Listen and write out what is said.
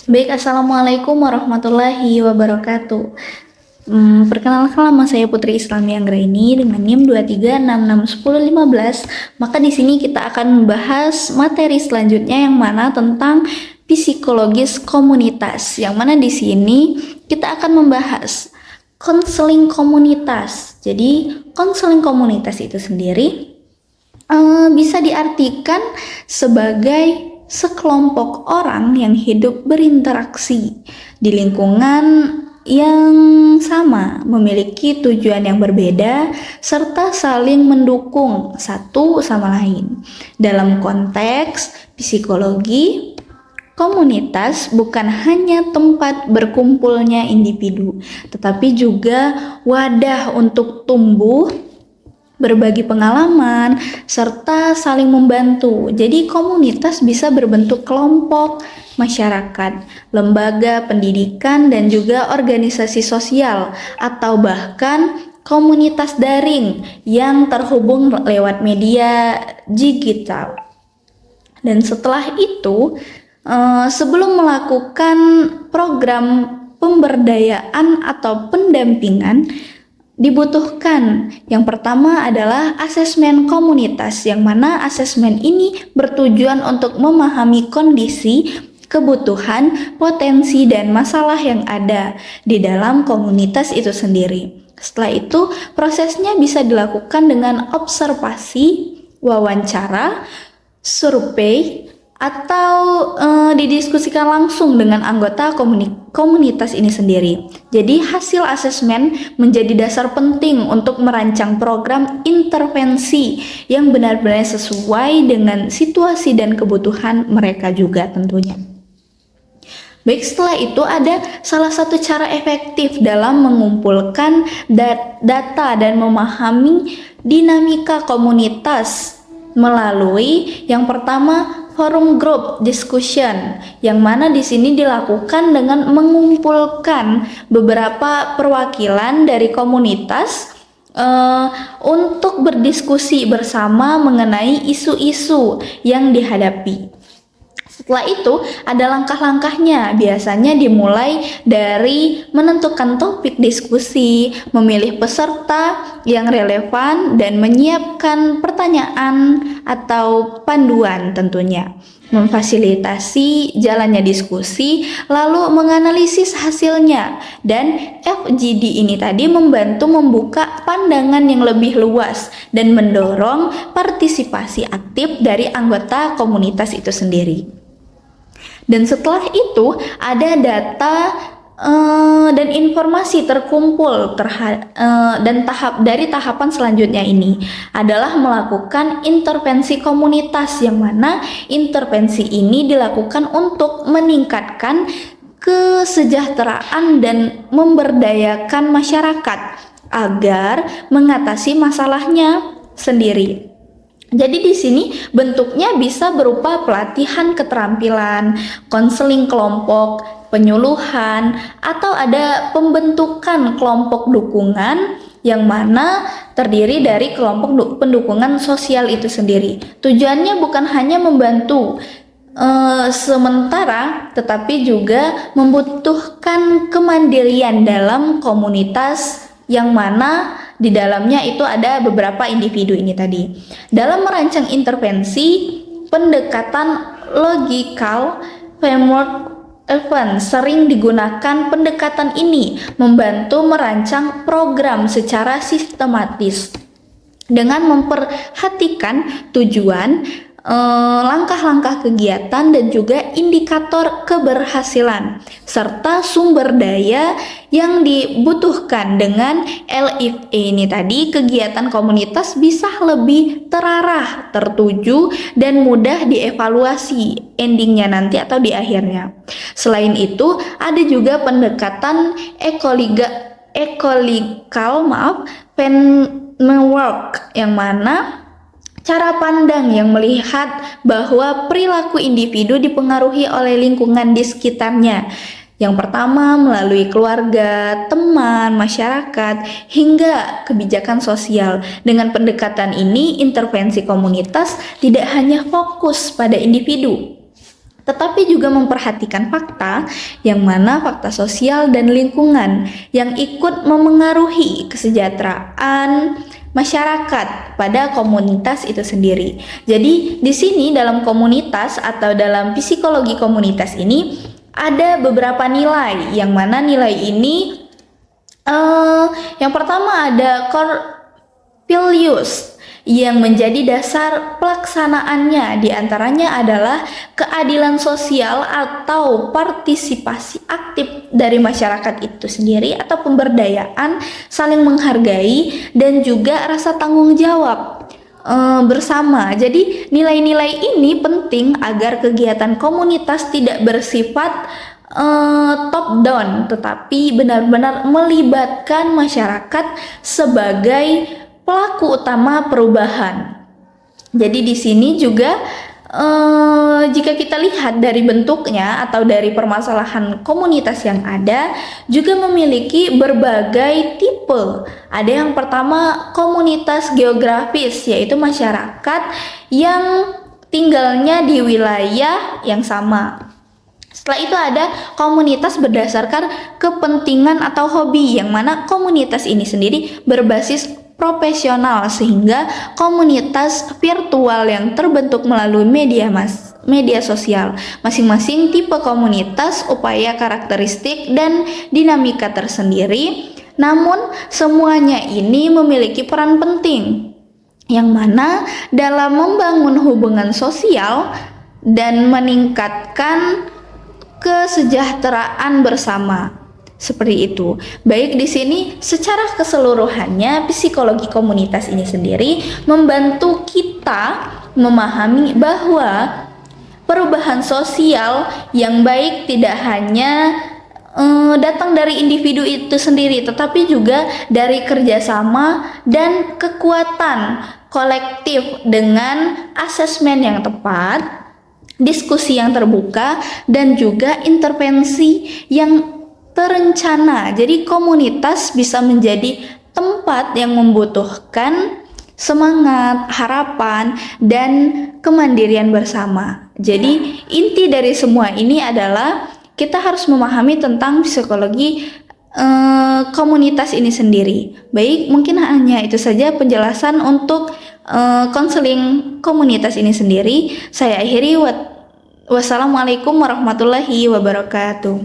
Baik, Assalamualaikum warahmatullahi wabarakatuh. Perkenalkan, nama saya Putri Islami Anggraini dengan NIM 23661015. Maka di sini kita akan membahas materi selanjutnya yang mana tentang psikologis komunitas. Yang mana di sini kita akan membahas konseling komunitas. Jadi, konseling komunitas itu sendiri bisa diartikan sebagai sekelompok orang yang hidup berinteraksi di lingkungan yang sama, memiliki tujuan yang berbeda, serta saling mendukung satu sama lain. Dalam konteks psikologi, komunitas bukan hanya tempat berkumpulnya individu, tetapi juga wadah untuk tumbuh, berbagi pengalaman, serta saling membantu. Jadi komunitas bisa berbentuk kelompok, masyarakat, lembaga pendidikan, dan juga organisasi sosial, atau bahkan komunitas daring yang terhubung lewat media digital. Dan setelah itu, sebelum melakukan program pemberdayaan atau pendampingan, dibutuhkan yang pertama adalah asesmen komunitas, yang mana asesmen ini bertujuan untuk memahami kondisi, kebutuhan, potensi, dan masalah yang ada di dalam komunitas itu sendiri. Setelah itu, prosesnya bisa dilakukan dengan observasi, wawancara, survei, atau didiskusikan langsung dengan anggota komunitas ini sendiri. Jadi hasil asesmen menjadi dasar penting untuk merancang program intervensi yang benar-benar sesuai dengan situasi dan kebutuhan mereka juga tentunya. Baik, setelah itu ada salah satu cara efektif dalam mengumpulkan data dan memahami dinamika komunitas melalui yang pertama forum group discussion, yang mana di sini dilakukan dengan mengumpulkan beberapa perwakilan dari komunitas untuk berdiskusi bersama mengenai isu-isu yang dihadapi. Setelah itu ada langkah-langkahnya, biasanya dimulai dari menentukan topik diskusi, memilih peserta yang relevan, dan menyiapkan pertanyaan atau panduan tentunya. Memfasilitasi jalannya diskusi, lalu menganalisis hasilnya, dan FGD ini tadi membantu membuka pandangan yang lebih luas dan mendorong partisipasi aktif dari anggota komunitas itu sendiri. Dan setelah itu ada data dan informasi terkumpul dan tahapan selanjutnya ini adalah melakukan intervensi komunitas, yang mana intervensi ini dilakukan untuk meningkatkan kesejahteraan dan memberdayakan masyarakat agar mengatasi masalahnya sendiri. Jadi di sini bentuknya bisa berupa pelatihan keterampilan, konseling kelompok, penyuluhan, atau ada pembentukan kelompok dukungan yang mana terdiri dari kelompok pendukungan sosial itu sendiri. Tujuannya bukan hanya membantu sementara, tetapi juga membutuhkan kemandirian dalam komunitas yang mana di dalamnya itu ada beberapa individu ini tadi. Dalam merancang intervensi, pendekatan logikal framework event sering digunakan. Pendekatan ini membantu merancang program secara sistematis dengan memperhatikan tujuan, langkah-langkah kegiatan, dan juga indikator keberhasilan serta sumber daya yang dibutuhkan. Dengan LFA ini tadi, kegiatan komunitas bisa lebih terarah, tertuju, dan mudah dievaluasi endingnya nanti atau di akhirnya. Selain itu, ada juga pendekatan framework, yang mana cara pandang yang melihat bahwa perilaku individu dipengaruhi oleh lingkungan di sekitarnya. Yang pertama melalui keluarga, teman, masyarakat, hingga kebijakan sosial. Dengan pendekatan ini, intervensi komunitas tidak hanya fokus pada individu, tetapi juga memperhatikan fakta yang mana fakta sosial dan lingkungan yang ikut memengaruhi kesejahteraan masyarakat pada komunitas itu sendiri. Jadi di sini dalam komunitas atau dalam psikologi komunitas ini ada beberapa nilai, yang mana nilai ini yang pertama ada core values yang menjadi dasar pelaksanaannya. Di antaranya adalah keadilan sosial atau partisipasi aktif dari masyarakat itu sendiri atau pemberdayaan, saling menghargai, dan juga rasa tanggung jawab bersama. Jadi nilai-nilai ini penting agar kegiatan komunitas tidak bersifat top down, tetapi benar-benar melibatkan masyarakat sebagai pelaku utama perubahan. Jadi di sini juga jika kita lihat dari bentuknya atau dari permasalahan komunitas yang ada, juga memiliki berbagai tipe. Ada yang pertama komunitas geografis, yaitu masyarakat yang tinggalnya di wilayah yang sama. Setelah itu ada komunitas berdasarkan kepentingan atau hobi, yang mana komunitas ini sendiri berbasis profesional, sehingga komunitas virtual yang terbentuk melalui media sosial. Masing-masing tipe komunitas upaya karakteristik dan dinamika tersendiri, namun semuanya ini memiliki peran penting, yang mana dalam membangun hubungan sosial dan meningkatkan kesejahteraan bersama. Seperti itu. Baik, di sini secara keseluruhannya psikologi komunitas ini sendiri membantu kita memahami bahwa perubahan sosial yang baik tidak hanya datang dari individu itu sendiri, tetapi juga dari kerjasama dan kekuatan kolektif dengan asesmen yang tepat, diskusi yang terbuka, dan juga intervensi yang terencana. Jadi komunitas bisa menjadi tempat yang membutuhkan semangat, harapan, dan kemandirian bersama. Jadi inti dari semua ini adalah kita harus memahami tentang psikologi komunitas ini sendiri. Baik, mungkin hanya itu saja penjelasan untuk konseling komunitas ini sendiri. Saya akhiri. Wassalamualaikum warahmatullahi wabarakatuh.